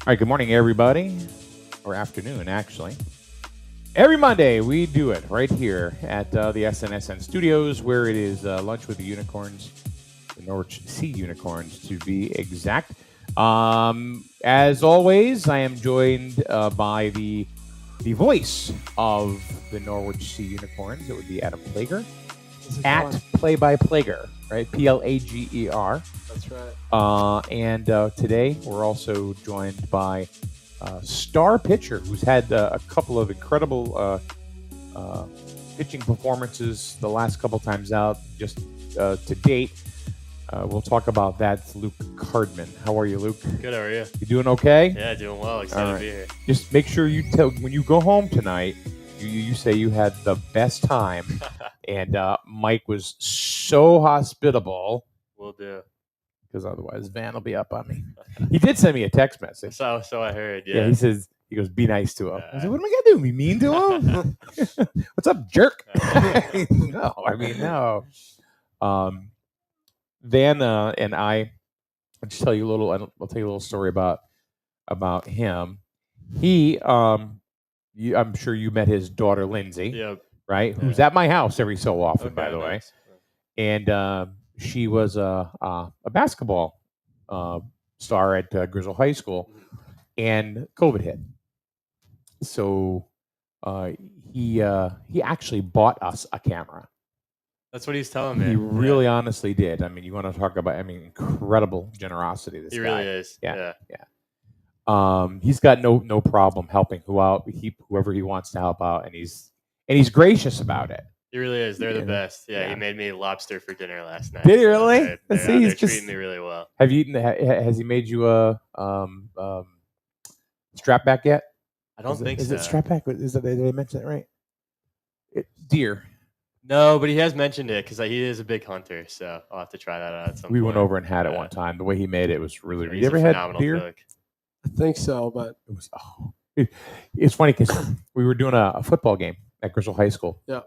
right, good morning, everybody, or afternoon, actually. Every Monday, we do it right here at the SNSN studios, where it is Lunch with the Unicorns, the Norwich Sea Unicorns, to be exact. As always, I am joined by the voice of the Norwich Sea Unicorns. It would be Adam Plager, at Play by Plager, right? Plager. That's right. And today we're also joined by star pitcher who's had a couple of incredible pitching performances the last couple times out, just to date. We'll talk about that. It's Luke Cardman. How are you, Luke? Good, how are you? You doing okay? Yeah, doing well. Excited to be here. Just make sure you tell when you go home tonight. You say you had the best time, and Mike was so hospitable. Will do. Because otherwise Van will be up on me. He did send me a text message. So I heard, yeah. He goes, be nice to him. I said, what am I going to do? Be mean to him? What's up, jerk? No. Van and I'll just tell you I'll tell you a little story about him. He, I'm sure you met his daughter, Lindsay. Yep. Right? Yeah. Who's at my house every so often, by the way. Nice. And she was a basketball star at Grizzle High School, and COVID hit. So he actually bought us a camera. That's what he's telling me. He really honestly did. I mean, you want to talk about incredible generosity. This he guy really is. Yeah. He's got no problem helping whoever he wants to help out, and he's gracious about it. He really is. They're the best. Yeah, he made me lobster for dinner last night. Did he really? They're treating me really well. Have you eaten? Has he made you a strap back yet? I don't think so. Is it strap back? Did I mention it right? Deer. No, but he has mentioned it because he is a big hunter, so I'll have to try that out at some point. We went over and had it one time. The way he made it was really. He's you ever had deer? Cook. I think so, but it was. It's funny because we were doing a football game at Grizzle High School. Yeah.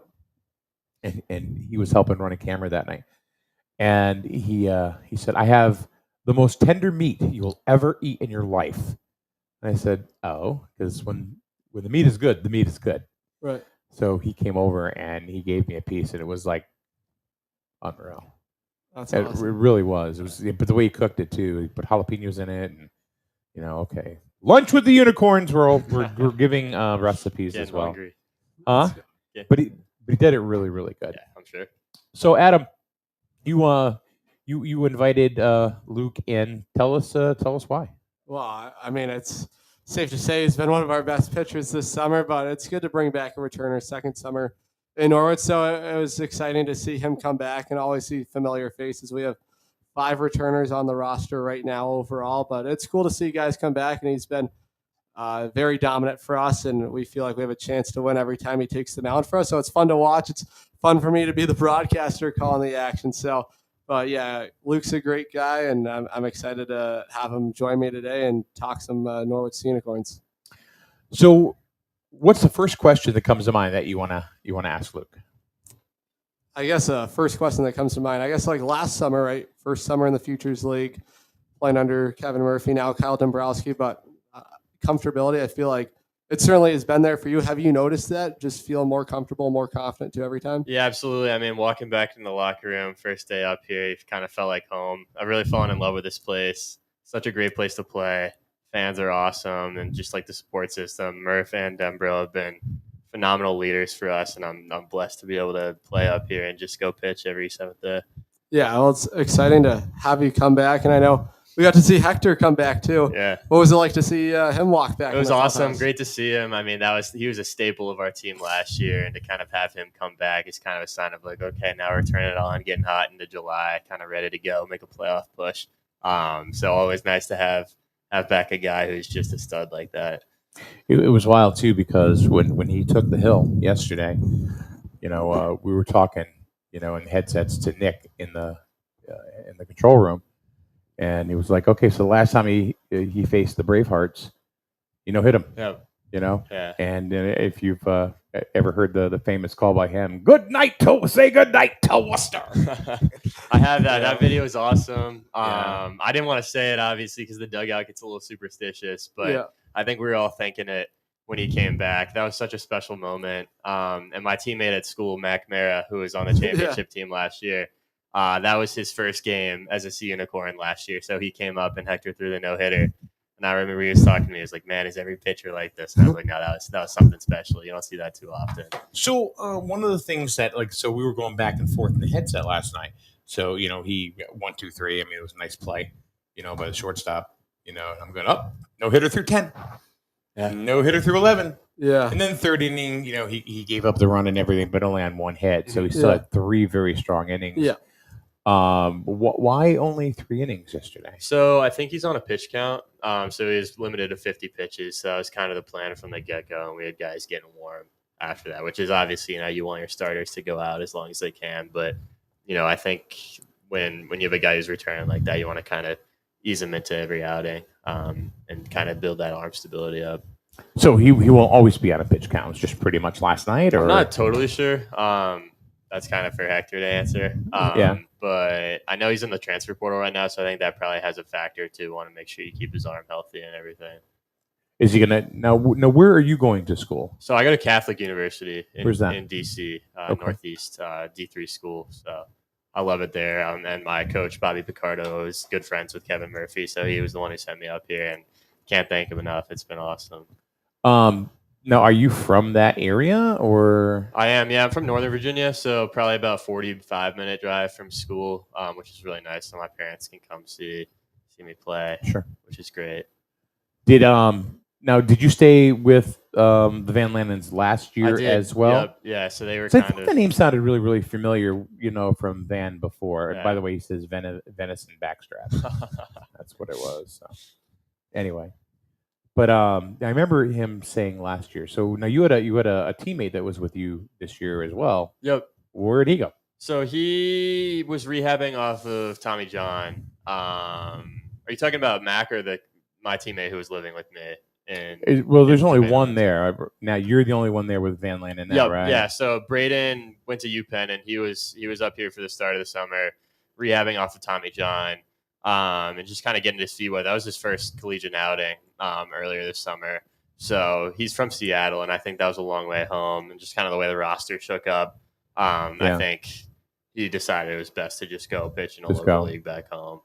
And he was helping run a camera that night, and he said, "I have the most tender meat you will ever eat in your life." And I said, "Oh, because when the meat is good, the meat is good." Right. So he came over and he gave me a piece, and it was like unreal. That's awesome. It really was. It was, but the way he cooked it too. He put jalapenos in it, and okay. Lunch with the Unicorns. We're giving recipes as well. Hungry. Huh? Yeah. But he did it really, really good. Yeah, I'm sure. So Adam, you invited Luke in. Tell us why. Well, I mean, it's safe to say he's been one of our best pitchers this summer, but it's good to bring back a returner second summer in Norwich. So it was exciting to see him come back and always see familiar faces. We have 5 returners on the roster right now overall, but it's cool to see guys come back, and he's been very dominant for us, and we feel like we have a chance to win every time he takes the mound for us. So it's fun to watch. It's fun for me to be the broadcaster calling the action. So, but yeah, Luke's a great guy, and I'm excited to have him join me today and talk some Norwich Sea Unicorns. So, what's the first question that comes to mind that you wanna ask Luke? I guess first question that comes to mind. I guess like last summer, right? First summer in the Futures League, playing under Kevin Murphy, now Kyle Dombrowski, but comfortability, I feel like it certainly has been there for you. Have you noticed that? Just feel more comfortable, more confident to every time? Yeah, absolutely. I mean, walking back in the locker room, first day up here, it kind of felt like home. I've really fallen in love with this place. Such a great place to play. Fans are awesome, and just like the support system, Murph and Dembro have been phenomenal leaders for us, and I'm blessed to be able to play up here and just go pitch every 7th day. Yeah, well, it's exciting to have you come back, and I know we got to see Hector come back too. Yeah. What was it like to see him walk back? It was awesome. Great to see him. I mean, he was a staple of our team last year, and to kind of have him come back is kind of a sign of like, okay, now we're turning it on, getting hot into July, kind of ready to go, make a playoff push. So always nice to have back a guy who's just a stud like that. It was wild too, because when he took the hill yesterday, we were talking, in headsets to Nick in the control room. And he was like, okay, so the last time he faced the Bravehearts, hit him. Yeah. you know. Yeah. And if you've ever heard the famous call by him, "Good night to say good night to Worcester." I have that. Yeah. That video is awesome. Yeah. I didn't want to say it obviously because the dugout gets a little superstitious, but Yeah. I think we were all thinking it when he came back. That was such a special moment. And my teammate at school, Mac Mara, who was on the championship team last year, that was his first game as a Sea Unicorn last year. So he came up and Hector threw the no hitter. And I remember he was talking to me. He was like, "Man, is every pitcher like this?" And I was like, "No, that was something special. You don't see that too often." So one of the things that so we were going back and forth in the headset last night. So he 1, 2, 3. I mean, it was a nice play, by the shortstop. And I'm going up, no hitter through 10, no hitter through 11, Yeah. and then third inning. He gave up the run and everything, but only on one hit. So he still had 3 very strong innings. Yeah. Why only 3 innings yesterday? So I think he's on a pitch count. So he's limited to 50 pitches. So that was kind of the plan from the get-go. And we had guys getting warm after that, which is obviously, you want your starters to go out as long as they can. But, I think when you have a guy who's returning like that, you want to kind of ease him into every outing and kind of build that arm stability up. So he will always be out of pitch counts, just pretty much last night? Or I'm not totally sure. That's kind of for Hector to answer. But I know he's in the transfer portal right now, so I think that probably has a factor to want to make sure you keep his arm healthy and everything. Is he gonna now? Where are you going to school? So I go to Catholic University Where's that? in DC, Okay. Northeast D3 school. So I love it there. And my coach Bobby Picardo is good friends with Kevin Murphy, so he was the one who sent me up here, and can't thank him enough. It's been awesome. Now, are you from that area, or? I am, yeah. I'm from Northern Virginia, so probably about 45-minute drive from school, which is really nice. So my parents can come see me play, Sure. which is great. Did you stay with the Van Lannens last year as well? Yep. Yeah, so they were So I kind thought of. the name sounded really, really familiar, from Van before. Yeah. By the way, he says venison backstrap. That's what it was. So. Anyway, but I remember him saying last year. So now you had a teammate that was with you this year as well. Yep. Where'd he go? So he was rehabbing off of Tommy John. Are you talking about Mac or my teammate who was living with me? There's only one there. Now you're the only one there with Van Lannen now, right? Yeah. So Braden went to UPenn, and he was up here for the start of the summer, rehabbing off of Tommy John, and just kind of getting his feet wet. That was his first collegiate outing earlier this summer. So he's from Seattle, and I think that was a long way home, and just kind of the way the roster shook up. I think he decided it was best to just go pitch in a local league back home.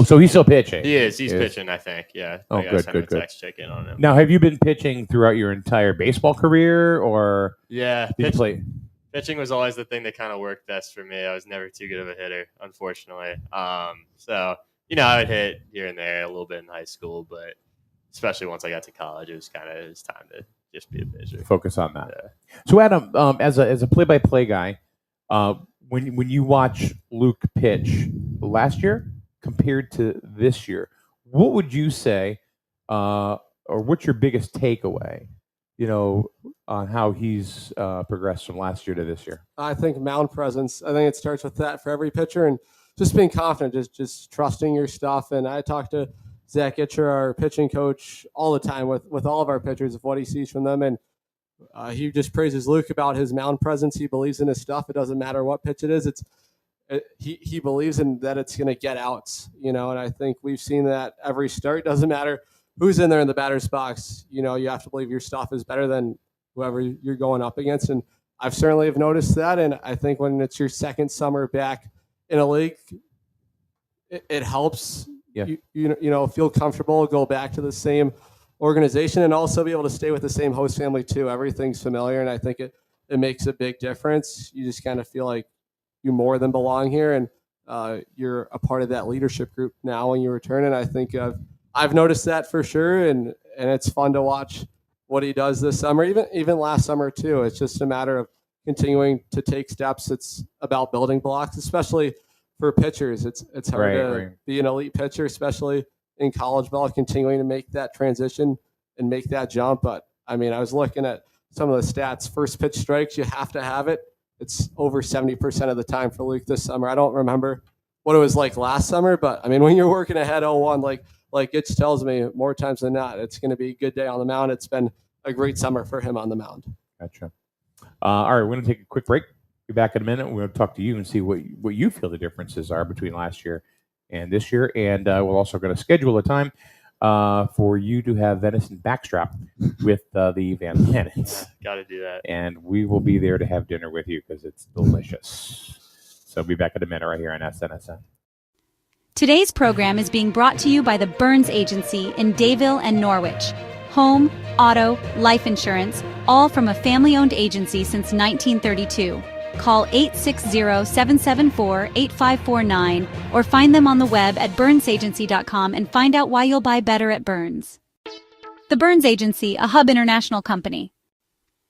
So he's still pitching. He is. He's pitching, I think. Yeah. Oh, I gotta good. Text check in on him. Now, have you been pitching throughout your entire baseball career, or yeah, did you play? Pitching was always the thing that kind of worked best for me. I was never too good of a hitter, unfortunately. So I would hit here and there a little bit in high school, but especially once I got to college, it was time to just be a pitcher. Focus on that. Yeah. So, Adam, as a play-by-play guy, when you watch Luke pitch last year compared to this year, what would you say, or what's your biggest takeaway, on how he's progressed from last year to this year? I think mound presence. I think it starts with that for every pitcher, and just being confident, just trusting your stuff. And I talk to Zach Itcher, our pitching coach, all the time with all of our pitchers of what he sees from them, and he just praises Luke about his mound presence. He believes in his stuff. It doesn't matter what pitch it is. He believes in that it's going to get outs, and I think we've seen that every start. Doesn't matter who's in there in the batter's box. You have to believe your stuff is better than whoever you're going up against. And I've certainly have noticed that. And I think when it's your second summer back in a league, it helps you feel comfortable, go back to the same organization, and also be able to stay with the same host family too. Everything's familiar, and I think it makes a big difference. You just kind of feel like you more than belong here, and you're a part of that leadership group now when you return. And I think I've noticed that for sure, and it's fun to watch what he does this summer, even last summer too. It's just a matter of continuing to take steps. It's about building blocks, especially for pitchers. It's hard to be an elite pitcher, especially in college ball, continuing to make that transition and make that jump. But I mean, I was looking at some of the stats. First pitch strikes, you have to have it. It's over 70% of the time for Luke this summer. I don't remember what it was like last summer, but I mean, when you're working ahead 0-1, like Itch tells me, more times than not, it's going to be a good day on the mound. It's been a great summer for him on the mound. Gotcha. All right, we're going to take a quick break. Be back in a minute. We're going to talk to you and see what you feel the differences are between last year and this year. And we're also going to schedule a time for you to have venison backstrap with the Van Planets. Got to do that. And we will be there to have dinner with you because it's delicious. So be back in a minute right here on SNSN. Today's program is being brought to you by the Burns Agency in Dayville and Norwich. Home, auto, life insurance, all from a family-owned agency since 1932. Call 860-774-8549 or find them on the web at burnsagency.com and find out why you'll buy better at Burns. The Burns Agency, a Hub International company.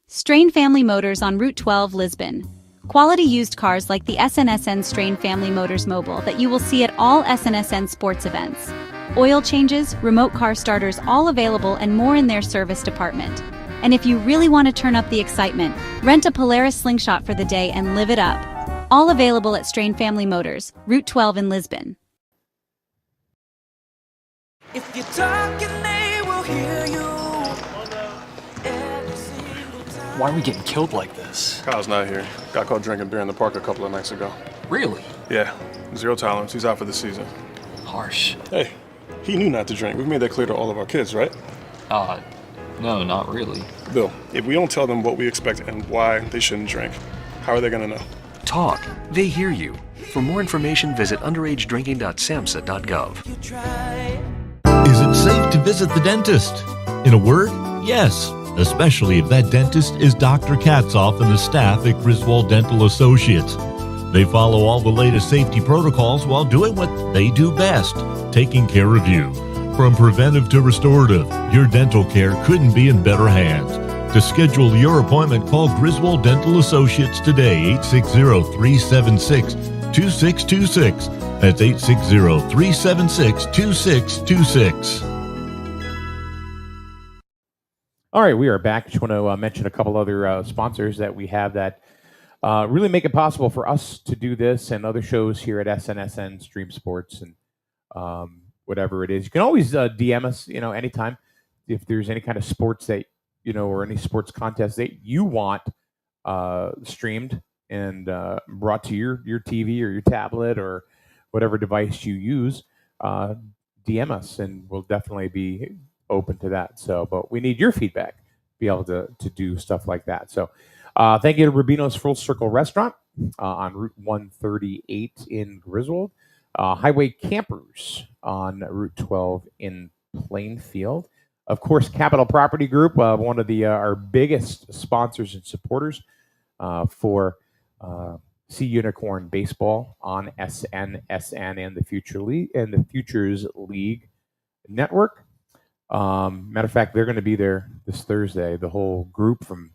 Strain Family Motors on Route 12, Lisbon. Quality used cars like the SNSN Strain Family Motors Mobile that you will see at all SNSN sports events. Oil changes, remote car starters, all available and more in their service department. And if you really want to turn up the excitement, rent a Polaris Slingshot for the day and live it up. All available at Strain Family Motors, Route 12 in Lisbon. If you're talking, they will hear you. Why are we getting killed like this? Kyle's not here. Got caught drinking beer in the park a couple of nights ago. Really? Yeah, 0 tolerance. He's out for the season. Harsh. Hey, he knew not to drink. We've made that clear to all of our kids, right? No, not really. Bill, if we don't tell them what we expect and why they shouldn't drink, how are they going to know? Talk. They hear you. For more information, visit underagedrinking.samhsa.gov. Is it safe to visit the dentist? In a word, yes, especially if that dentist is Dr. Katzoff and the staff at Griswold Dental Associates. They follow all the latest safety protocols while doing what they do best, taking care of you. From preventive to restorative, your dental care couldn't be in better hands. To schedule your appointment, call Griswold Dental Associates today, 860-376-2626. That's 860-376-2626. All right, we are back. Just want to mention a couple other sponsors that we have that really make it possible for us to do this and other shows here at SNSN Stream Sports and whatever it is. You can always DM us, anytime if there's any kind of sports that, or any sports contest that you want streamed and brought to your TV or your tablet or whatever device you use. DM us and we'll definitely be open to that. So, but we need your feedback to be able to do stuff like that. So, thank you to Rubino's Full Circle Restaurant on Route 138 in Griswold. Highway Campers on Route 12 in Plainfield. Of course, Capital Property Group, one of our biggest sponsors and supporters for Sea Unicorn Baseball on SNSN and the Futures League Network. Matter of fact, they're going to be there this Thursday. The whole group from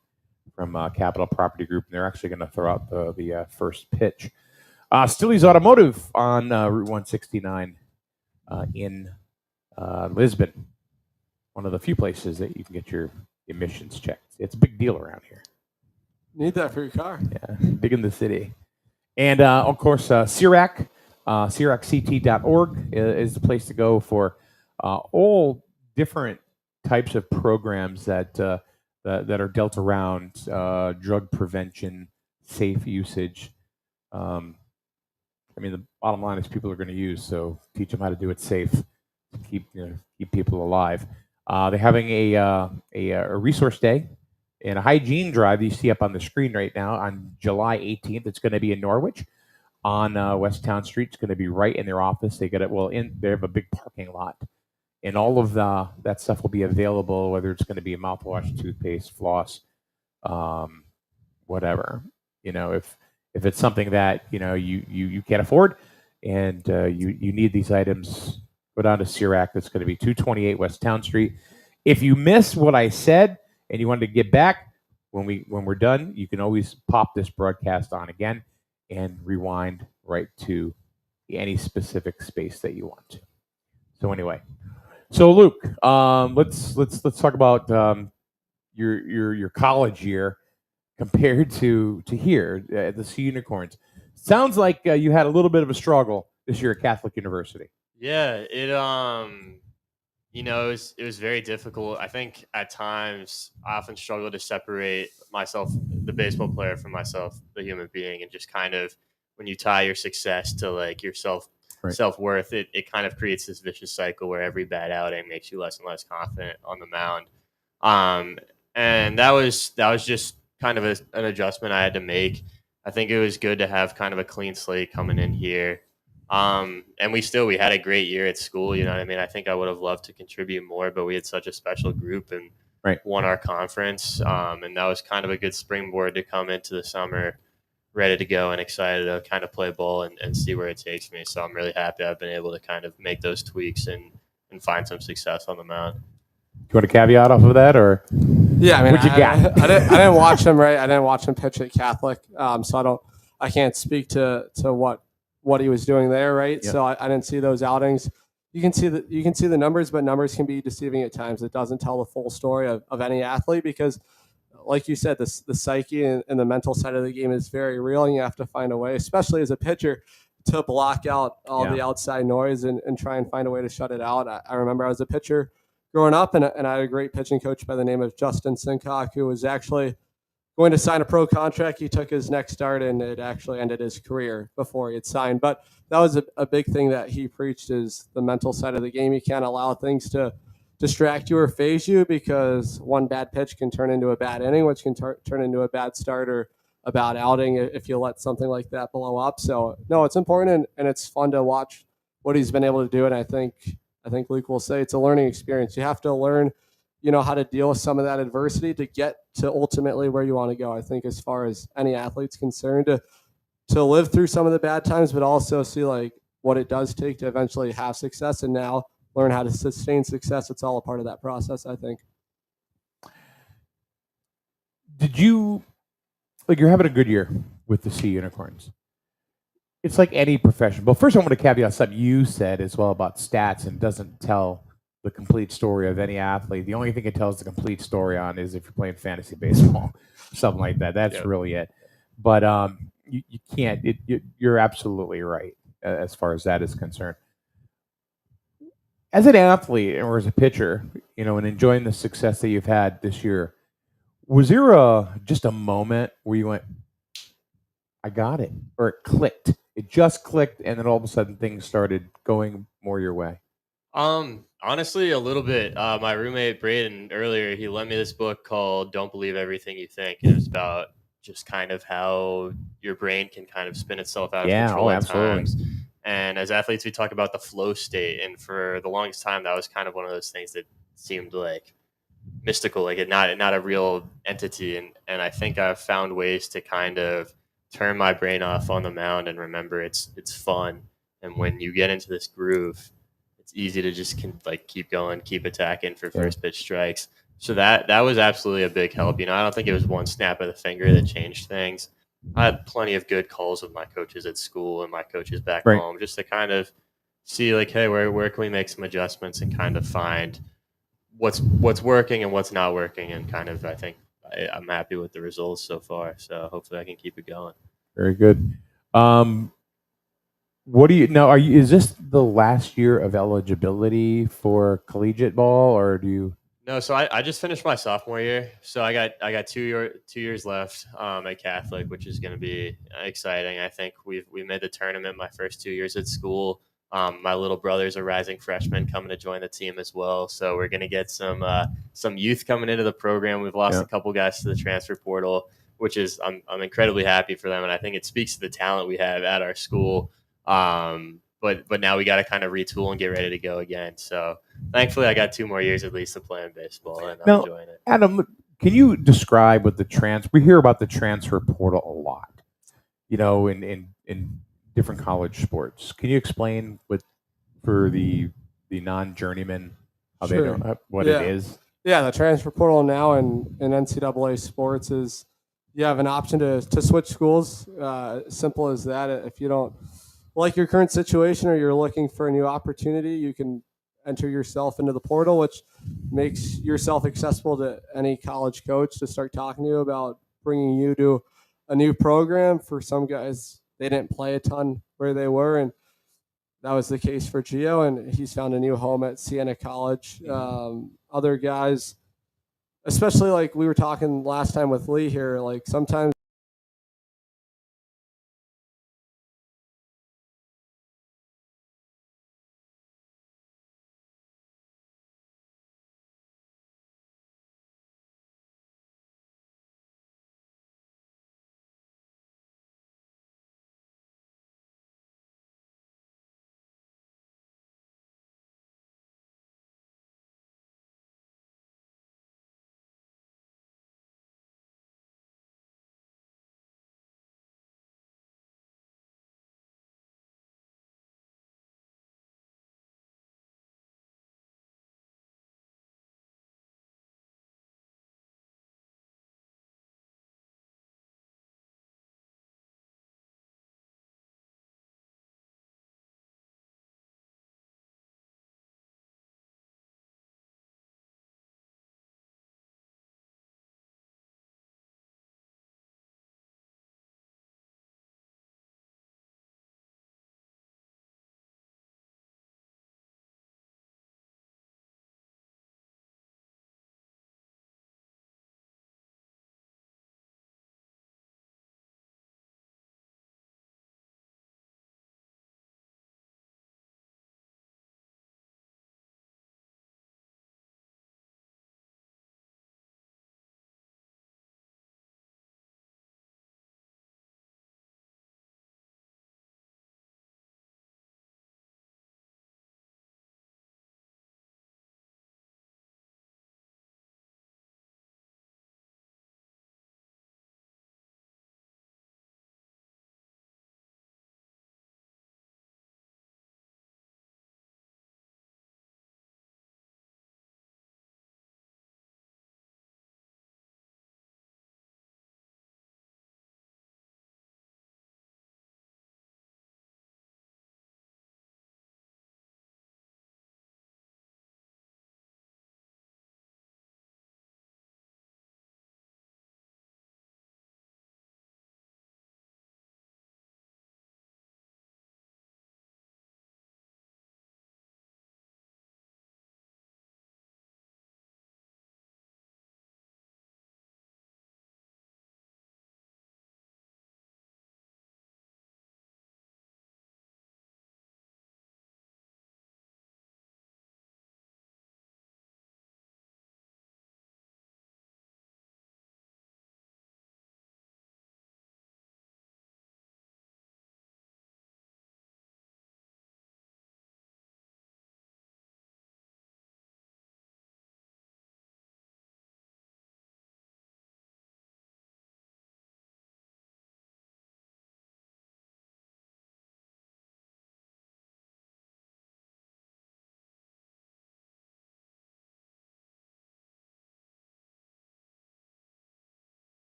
Capital Property Group, and they're actually going to throw out the first pitch. Stillie's Automotive on Route 169 in Lisbon. One of the few places that you can get your emissions checked. It's a big deal around here. Need that for your car. Yeah, big in the city. And, of course, CIRAC, CIRACCT.org is the place to go for all different types of programs that are dealt around drug prevention, safe usage. The bottom line is people are going to use, so teach them how to do it safe to keep people alive. They're having a resource day and a hygiene drive that you see up on the screen right now on July 18th. It's going to be in Norwich on West Town Street. It's going to be right in their office. They have a big parking lot, and all of that stuff will be available. Whether it's going to be a mouthwash, toothpaste, floss, whatever. If it's something that you can't afford and you need these items, go down to CIRAC. That's going to be 228 West Town Street. If you miss what I said and you wanted to get back when we're done, you can always pop this broadcast on again and rewind right to any specific space that you want to. So anyway, Luke, let's talk about your college year compared to here at the Sea Unicorns. Sounds like you had a little bit of a struggle this year at Catholic University. Yeah, it was very difficult. I think at times I often struggle to separate myself, the baseball player, from myself, the human being, and just kind of when you tie your success to like your Right. self worth, it kind of creates this vicious cycle where every bad outing makes you less and less confident on the mound. Um, and that was just kind of an adjustment I had to make. I think it was good to have kind of a clean slate coming in here. And we had a great year at school. You know what I mean? I think I would have loved to contribute more, but we had such a special group and Right. won our conference. And that was kind of a good springboard to come into the summer ready to go and excited to kind of play ball and see where it takes me. So I'm really happy I've been able to kind of make those tweaks and find some success on the mound. Do you want a caveat off of that, or Yeah, I mean, what you got? I didn't watch him, right? I didn't watch him pitch at Catholic, so I can't speak to what he was doing there, right? Yep. So I didn't see those outings. You can see the numbers, but numbers can be deceiving at times. It doesn't tell the full story of any athlete because, like you said, the psyche and the mental side of the game is very real, and you have to find a way, especially as a pitcher, to block out all the outside noise and try and find a way to shut it out. I remember I was a pitcher growing up, and I had a great pitching coach by the name of Justin Sincock, who was actually going to sign a pro contract. He took his next start, and it actually ended his career before he had signed. But that was a big thing that he preached, is the mental side of the game. You can't allow things to distract you or phase you, because one bad pitch can turn into a bad inning, which can turn into a bad start or a bad outing if you let something like that blow up. So, no, it's important, and it's fun to watch what he's been able to do. And I think Luke will say it's a learning experience. You have to learn, how to deal with some of that adversity to get to ultimately where you want to go. I think as far as any athlete's concerned, to live through some of the bad times, but also see like what it does take to eventually have success and now learn how to sustain success. It's all a part of that process, I think. Did you you're having a good year with the Sea Unicorns? It's like any profession. But first, I want to caveat something you said as well about stats, and doesn't tell the complete story of any athlete. The only thing it tells the complete story on is if you're playing fantasy baseball, something like that. That's really it. But you can't. You're absolutely right as far as that is concerned. As an athlete or as a pitcher, and enjoying the success that you've had this year, was there just a moment where you went, I got it, or it clicked? It just clicked, and then all of a sudden things started going more your way. Honestly, a little bit. My roommate Braden earlier, he lent me this book called "Don't Believe Everything You Think," and it was about just kind of how your brain can kind of spin itself out of control at times. And as athletes, we talk about the flow state, and for the longest time, that was kind of one of those things that seemed like mystical, like not a real entity. And I think I've found ways to kind of turn my brain off on the mound and remember it's fun. And when you get into this groove, it's easy to just keep going, keep attacking for first pitch strikes. So that was absolutely a big help. I don't think it was one snap of the finger that changed things. I had plenty of good calls with my coaches at school and my coaches back home, just to kind of see like, hey, where can we make some adjustments and kind of find what's working and what's not working, and kind of I think I'm happy with the results so far. So hopefully I can keep it going. Very good. What do you know? Is this the last year of eligibility for collegiate ball, or do you? No, so I just finished my sophomore year, so I got 2 years left at Catholic, which is going to be exciting. I think we made the tournament my first 2 years at school. My little brother's a rising freshman coming to join the team as well, so we're going to get some youth coming into the program. We've lost a couple guys to the transfer portal, which is I'm incredibly happy for them, and I think it speaks to the talent we have at our school. But now we got to kind of retool and get ready to go again. So thankfully, I got 2 more years at least to play in baseball, and I'm enjoying it. Adam, can you describe what we hear about the transfer portal a lot, in different college sports. Can you explain for the non-journeyman how they don't it is? Yeah, the transfer portal now in NCAA sports is you have an option to switch schools. Simple as that. If you don't like your current situation or you're looking for a new opportunity, you can enter yourself into the portal, which makes yourself accessible to any college coach to start talking to you about bringing you to a new program. For some guys, they didn't play a ton where they were, and that was the case for Gio, and he's found a new home at Siena College. Other guys, especially like we were talking last time with Lee here, like sometimes